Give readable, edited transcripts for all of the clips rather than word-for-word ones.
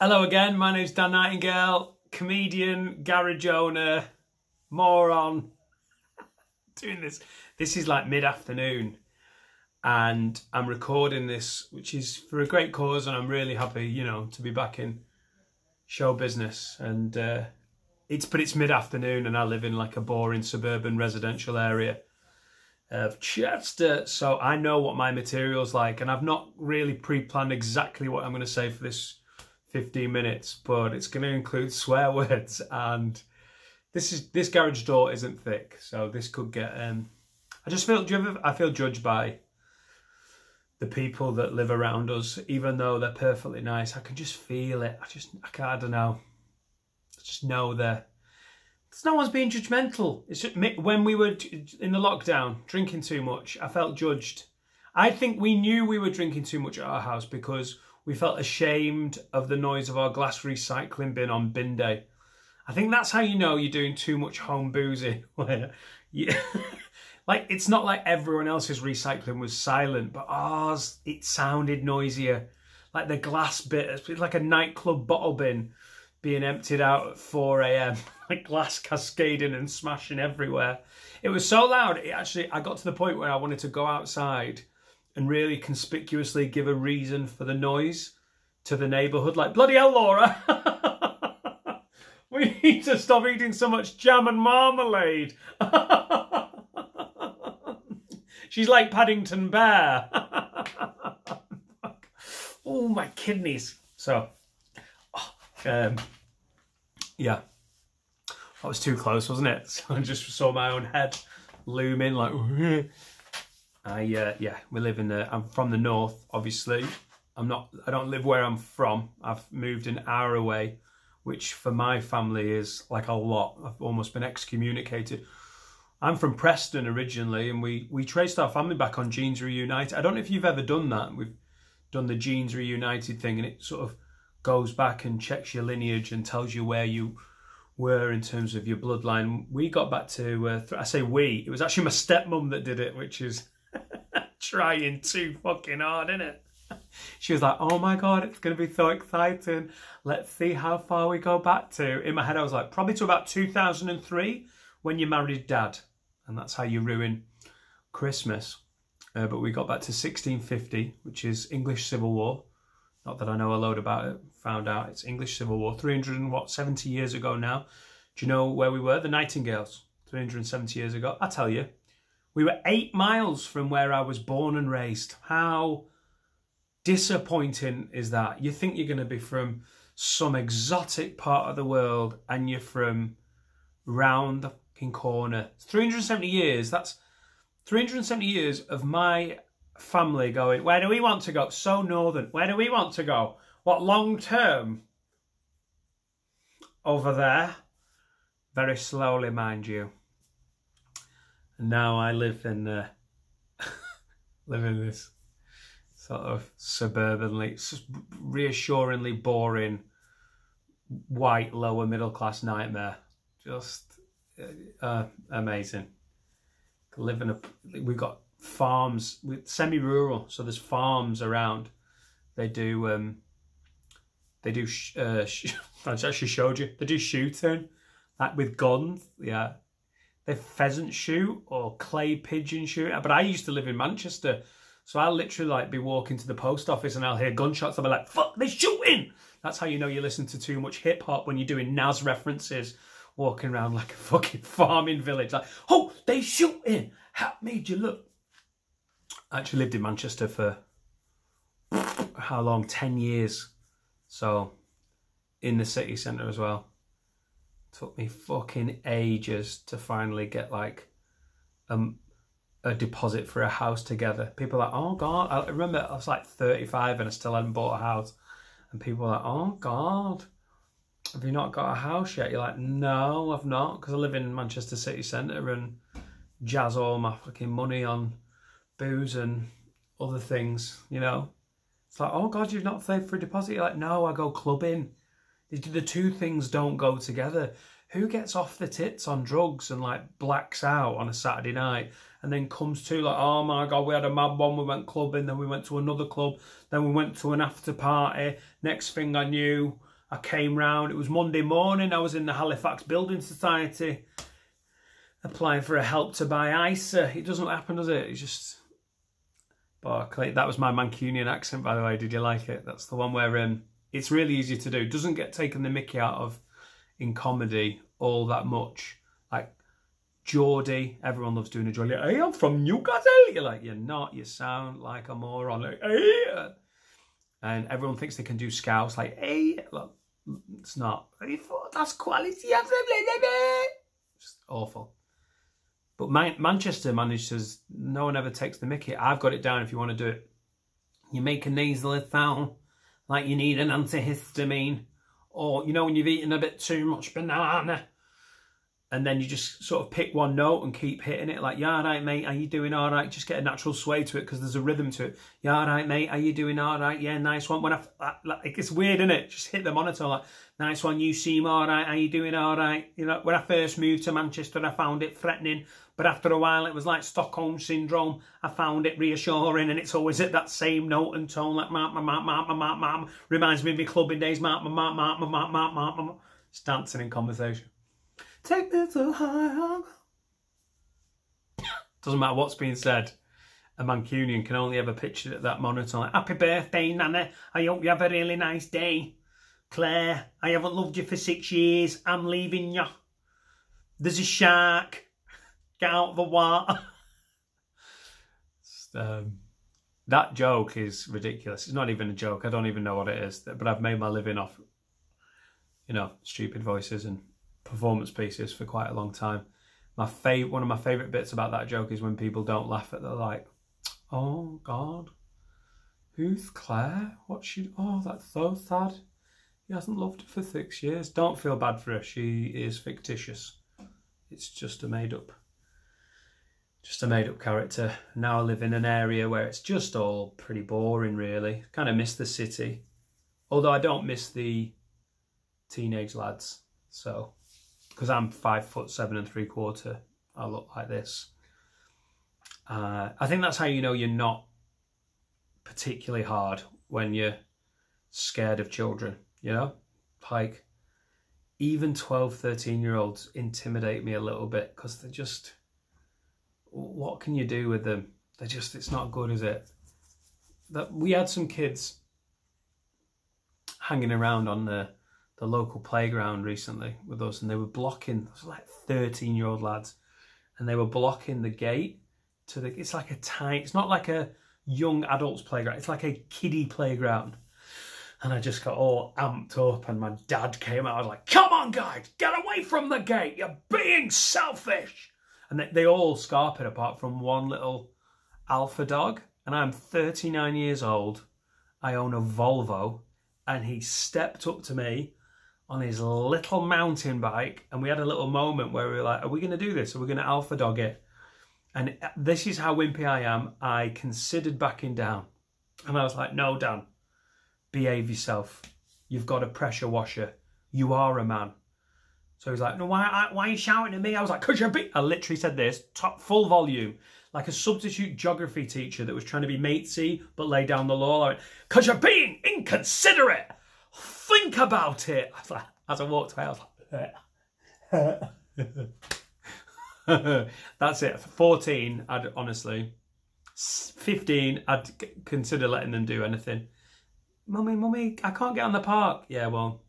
Hello again, my name's Dan Nightingale, comedian, garage owner, moron, doing this. This is like mid-afternoon and I'm recording this, which is for a great cause, and I'm really happy, you know, to be back in show business. And it's mid-afternoon and I live in like a boring suburban residential area of Chester, so I know what my material's like, and I've not really pre-planned exactly what I'm going to say for this 15 minutes, but it's going to include swear words, and this garage door isn't thick, so this could get I just feel, I feel judged by the people that live around us, even though they're perfectly nice. I can just feel it. I don't know. I just know that no one's being judgmental. It's just when we were in the lockdown drinking too much, I felt judged. I think we knew we were drinking too much at our house because we felt ashamed of the noise of our glass recycling bin on bin day. I think that's how you know you're doing too much home boozing. Like, it's not like everyone else's recycling was silent, but ours, it sounded noisier. Like the glass bit, it's like a nightclub bottle bin being emptied out at 4 AM, like glass cascading and smashing everywhere. It was so loud, I got to the point where I wanted to go outside and really conspicuously give a reason for the noise to the neighbourhood. Like, bloody hell, Laura, we need to stop eating so much jam and marmalade. She's like Paddington Bear. Oh, my kidneys. So, yeah, that was too close, wasn't it? So I just saw my own head looming like, yeah, we live in I'm from the north, obviously. I don't live where I'm from. I've moved an hour away, which for my family is like a lot. I've almost been excommunicated. I'm from Preston originally, and we traced our family back on Genes Reunited. I don't know if you've ever done that. We've done the Genes Reunited thing, and it sort of goes back and checks your lineage and tells you where you were in terms of your bloodline. We got back to, I say we, it was actually my stepmom that did it, which is trying too fucking hard, isn't it? She was like, oh my God, it's going to be so exciting. Let's see how far we go back to. In my head, I was like, probably to about 2003 when you married Dad. And that's how you ruin Christmas. But we got back to 1650, which is English Civil War. Not that I know a load about it. Found out it's English Civil War. 370 years ago now. Do you know where we were? The Nightingales. 370 years ago. I tell you, we were 8 miles from where I was born and raised. How disappointing is that? You think you're going to be from some exotic part of the world, and you're from round the fucking corner. It's 370 years. That's 370 years of my family going, where do we want to go? So northern. Where do we want to go? What, long term? Over there. Very slowly, mind you. And now I live in this sort of suburbanly, reassuringly boring, white, lower middle class nightmare. Just amazing. We've got farms, semi-rural, so there's farms around. They do I actually showed you, they do shooting, like with guns. Yeah, they pheasant shoot or clay pigeon shoot. But I used to live in Manchester, so I'll literally like be walking to the post office and I'll hear gunshots. I'll be like, fuck, they're shooting. That's how you know you listen to too much hip hop, when you're doing Nas references, walking around like a fucking farming village, like, oh, they shooting. How made you look? I actually lived in Manchester for how long? 10 years. So in the city centre as well. Took me fucking ages to finally get like a deposit for a house together. People are like, oh God. I remember I was like 35 and I still hadn't bought a house. And people were like, oh God, have you not got a house yet? You're like, no, I've not, because I live in Manchester city centre and jazz all my fucking money on booze and other things, you know. It's like, oh God, you've not saved for a deposit? You're like, no, I go clubbing. The two things don't go together. Who gets off the tits on drugs and like blacks out on a Saturday night and then comes to like, oh my God, we had a mad one, we went clubbing, then we went to another club, then we went to an after party. Next thing I knew, I came round, it was Monday morning, I was in the Halifax Building Society applying for a help to buy ISA. It doesn't happen, does it? It's just... But that was my Mancunian accent, by the way. Did you like it? That's the one where it's really easy to do. It doesn't get taken the mickey out of in comedy all that much. Like Geordie, everyone loves doing a Geordie. Hey, I'm from Newcastle. You're like, you're not. You sound like a moron. Like, hey. And everyone thinks they can do Scouse. Like, hey. Look, it's not. That's quality. Just awful. But Manchester manages, no one ever takes the mickey. I've got it down if you want to do it. You make a nasal sound like you need an antihistamine. Or, you know, when you've eaten a bit too much banana. And then you just sort of pick one note and keep hitting it. Like, yeah, all right, mate, are you doing all right? Just get a natural sway to it because there's a rhythm to it. Yeah, all right, mate, are you doing all right? Yeah, nice one. When like, it's weird, isn't it? Just hit the monitor like, nice one, you seem all right. Are you doing all right? You know, when I first moved to Manchester, I found it threatening. But after a while, it was like Stockholm Syndrome. I found it reassuring, and it's always at that same note and tone, like, reminds me of my clubbing days, It's dancing in conversation. Take me to high. Doesn't matter what's being said. A Mancunian can only ever picture at that monitor like, happy birthday, Nana. I hope you have a really nice day. Claire, I haven't loved you for 6 years. I'm leaving you. There's a shark. Get out of the water. That joke is ridiculous. It's not even a joke. I don't even know what it is. But I've made my living off, you know, stupid voices and performance pieces for quite a long time. One of my favourite bits about that joke is when people don't laugh at it. They're like, oh God, who's Claire? What's she? Oh, that's so sad. He hasn't loved her for 6 years. Don't feel bad for her. She is fictitious. It's just a made up character. Now I live in an area where it's just all pretty boring, really. Kind of miss the city. Although I don't miss the teenage lads. So, because I'm 5'7" ¾ I look like this. I think that's how you know you're not particularly hard, when you're scared of children, you know? Like, even 12, 13-year-olds intimidate me a little bit because they're just... What can you do with them? They're just... It's not good, is it? We had some kids hanging around on the local playground recently with us, and they were blocking, it was like 13-year-old lads, and they were blocking the gate to the... It's like a tiny... It's not like a young adults playground. It's like a kiddie playground. And I just got all amped up, and my dad came out. I was like, come on, guys, get away from the gate. You're being selfish. And they all scarpered apart from one little alpha dog. And I'm 39 years old. I own a Volvo. And he stepped up to me on his little mountain bike. And we had a little moment where we were like, are we going to do this? Are we going to alpha dog it? And this is how wimpy I am. I considered backing down. And I was like, no, Dan. Behave yourself. You've got a pressure washer. You are a man. So he's like, no, why are you shouting at me? I was like, because you're I literally said this, full volume, like a substitute geography teacher that was trying to be matesy but lay down the law. Like, because you're being inconsiderate. Think about it. I was like, as I walked away, I was like, that's it. 14, I'd honestly. 15, I'd consider letting them do anything. Mummy, I can't get on the park. Yeah, well,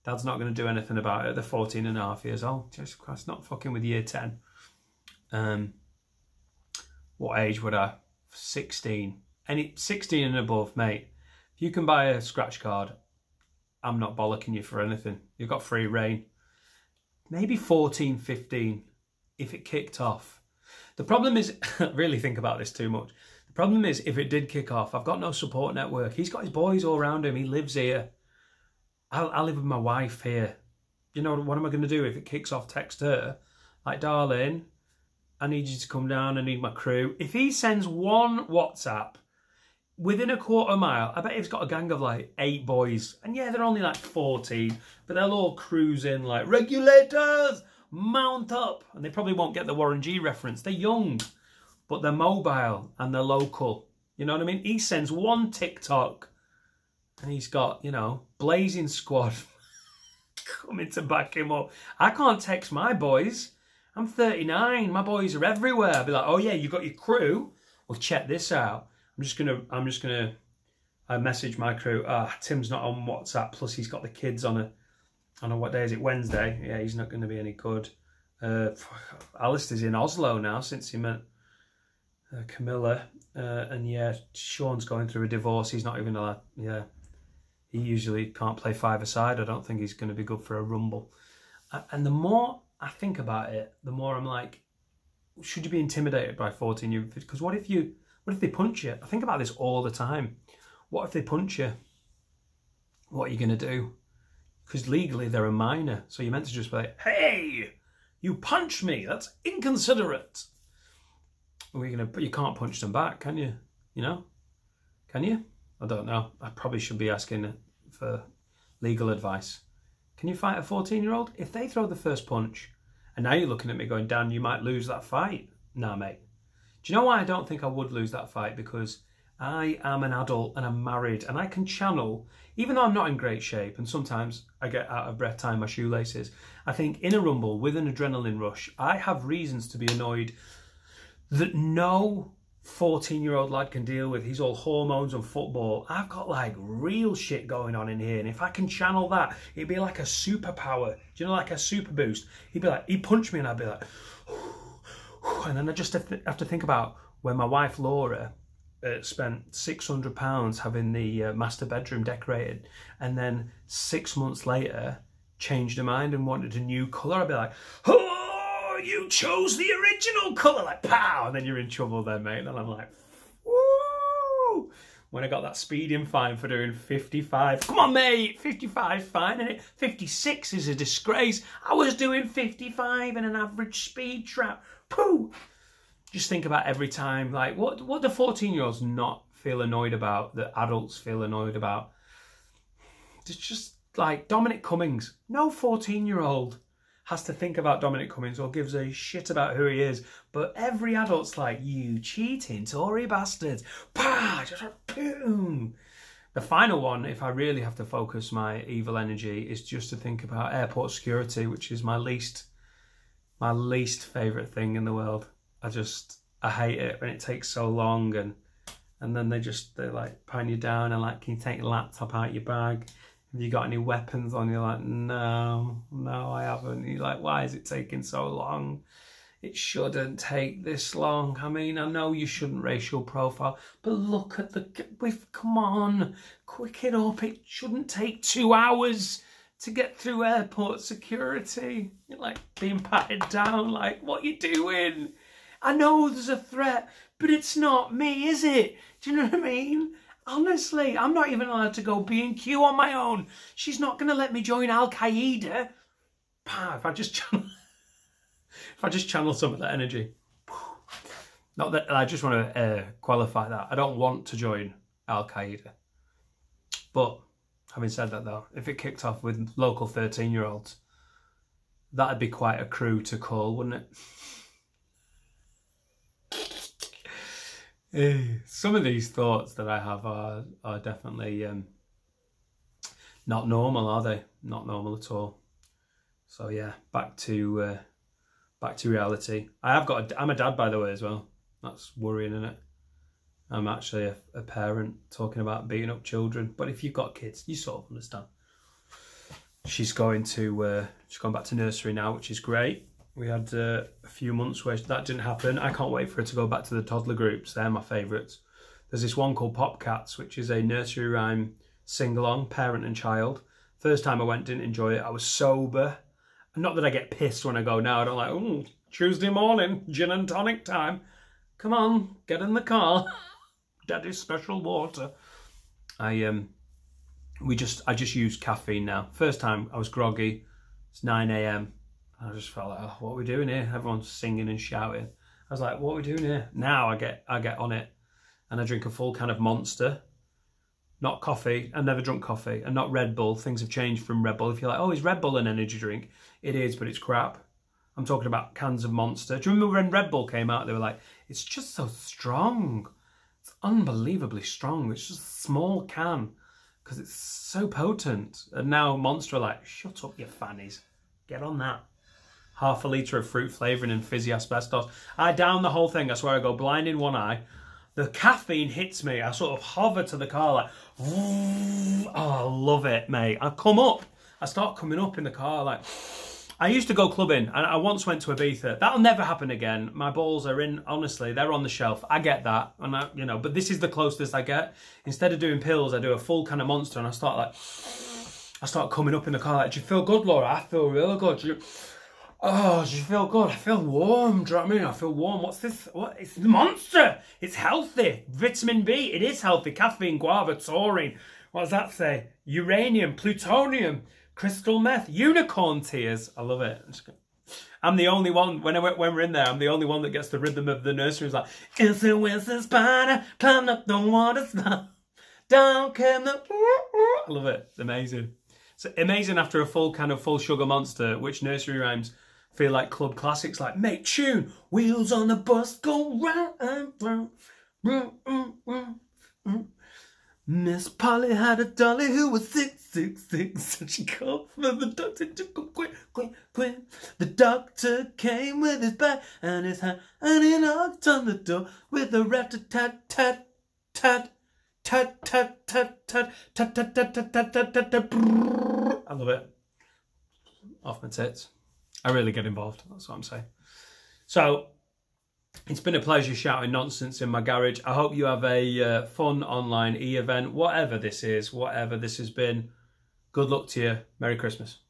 Dad's not going to do anything about it. They're 14 and a half years old. Jesus Christ, not fucking with year 10. What age would I? 16. 16 and above, mate. If you can buy a scratch card, I'm not bollocking you for anything. You've got free reign. Maybe 14, 15, if it kicked off. The problem is, really think about this too much. The problem is, if it did kick off, I've got no support network. He's got his boys all around him. He lives here. I live with my wife here. You know, what am I going to do if it kicks off? Text her. Like, darling, I need you to come down. I need my crew. If he sends one WhatsApp within a quarter mile, I bet he's got a gang of like 8 boys. And yeah, they're only like 14, but they'll all cruise in like, regulators, mount up. And they probably won't get the Warren G reference. They're young, but they're mobile and they're local. You know what I mean? He sends one TikTok And he's got, you know, blazing squad coming to back him up. I can't text my boys. I'm 39. My boys are everywhere. I'll be like, oh yeah, you got your crew? Well, check this out. I'm just gonna I message my crew. Tim's not on WhatsApp, plus he's got the kids on a what day is it? Wednesday. Yeah, he's not gonna be any good. Alistair's in Oslo now since he met Camilla. And yeah, Sean's going through a divorce. He's not even allowed, yeah. He usually can't play five-a-side. I don't think he's going to be good for a rumble. And the more I think about it, the more I'm like, should you be intimidated by 14-year-olds? Because what if they punch you? I think about this all the time. What if they punch you? What are you going to do? Because legally they're a minor. So you're meant to just be like, hey, you punched me. That's inconsiderate. But you can't punch them back, can you? You know? Can you? I don't know. I probably should be asking for legal advice. Can you fight a 14-year-old? If they throw the first punch, and now you're looking at me going, Dan, you might lose that fight. Nah, mate. Do you know why I don't think I would lose that fight? Because I am an adult and I'm married and I can channel, even though I'm not in great shape and sometimes I get out of breath tying my shoelaces. I think in a rumble with an adrenaline rush, I have reasons to be annoyed that no 14-year-old lad can deal with. He's all hormones and football. I've got like real shit going on in here, and if I can channel that, it'd be like a superpower. Do you know, like a super boost? He'd punch me and I'd be like, and then I just have to think about when my wife Laura spent £600 having the master bedroom decorated, and then 6 months later changed her mind and wanted a new colour. I'd be like, oh, you chose the original colour, like pow, and then you're in trouble then, mate. And I'm like, woo! When I got that speeding fine for doing 55, come on, mate, 55 fine, and 56 is a disgrace. I was doing 55 in an average speed trap. Pooh! Just think about every time, like, what do 14-year-olds not feel annoyed about that adults feel annoyed about? It's just like Dominic Cummings. No 14-year-old has to think about Dominic Cummings or gives a shit about who he is. But every adult's like, you cheating Tory bastards. Pah! Just like, boom. The final one, if I really have to focus my evil energy, is just to think about airport security, which is my least favourite thing in the world. I hate it when it takes so long, and then they like pan you down and like, can you take your laptop out your bag? Have you got any weapons on? You're like, no, I haven't. And you're like, why is it taking so long? It shouldn't take this long. I mean, I know you shouldn't racial profile, but look at come on, quick it up. It shouldn't take 2 hours to get through airport security. You're like being patted down, like, what you doing? I know there's a threat, but it's not me, is it? Do you know what I mean? Honestly, I'm not even allowed to go B&Q on my own. She's not going to let me join Al-Qaeda. If I just channel some of that energy. Not that I just want to qualify that. I don't want to join Al-Qaeda. But having said that, though, if it kicked off with local 13-year-olds, that'd be quite a crew to call, wouldn't it? Some of these thoughts that I have are definitely not normal, are they? Not normal at all. So yeah, back to reality. I'm a dad, by the way, as well. That's worrying, isn't it? I'm actually a parent talking about beating up children. But if you've got kids, you sort of understand. She's gone back to nursery now, which is great. We had a few months where that didn't happen. I can't wait for her to go back to the toddler groups. They're my favourites. There's this one called Pop Cats, which is a nursery rhyme sing-along, parent and child. First time I went, didn't enjoy it. I was sober. Not that I get pissed when I go now. I don't like, Tuesday morning, gin and tonic time. Come on, get in the car. Daddy's special water. I just use caffeine now. First time I was groggy. It's 9 AM. I just felt like, what are we doing here? Everyone's singing and shouting. I was like, what are we doing here? Now I get on it and I drink a full can of Monster. Not coffee. I've never drunk coffee. And not Red Bull. Things have changed from Red Bull. If you're like, oh, is Red Bull an energy drink? It is, but it's crap. I'm talking about cans of Monster. Do you remember when Red Bull came out? They were like, it's just so strong. It's unbelievably strong. It's just a small can. because it's so potent. And now Monster are like, shut up, you fannies. Get on that. Half a litre of fruit flavouring and fizzy asbestos. I down the whole thing. I swear I go blind in one eye. The caffeine hits me. I sort of hover to the car like, oh, I love it, mate. I come up. I start coming up in the car like... I used to go clubbing, and I once went to Ibiza. That'll never happen again. My balls are in, honestly, they're on the shelf. I get that, and but this is the closest I get. Instead of doing pills, I do a full kind of Monster, and I start coming up in the car like, do you feel good, Laura? I feel real good. Do you feel good? I feel warm. Do you know what I mean? I feel warm. What's this? What? It's Monster. It's healthy. Vitamin B. It is healthy. Caffeine, guava, taurine. What does that say? Uranium, plutonium, crystal meth, unicorn tears. I love it. I'm the only one, when we're in there, I'm the only one that gets the rhythm of the nursery. It's like, it's a whistling spider, climb up the water spout, down came the... I love it. It's amazing. It's amazing after a full sugar Monster, which nursery rhymes feel like club classics, like, make tune, wheels on the bus go round and round. Miss Polly had a dolly who was 666, so she called for the doctor to come quick. The doctor came with his bag and his hat, and he knocked on the door with a rat-a-tat-tat-tat, tat-tat-tat-tat-tat-tat-tat-tat-tat-tat. I love it. Off my tits. I really get involved, that's what I'm saying. So, it's been a pleasure shouting nonsense in my garage. I hope you have a fun online e-event, whatever this is, whatever this has been. Good luck to you. Merry Christmas.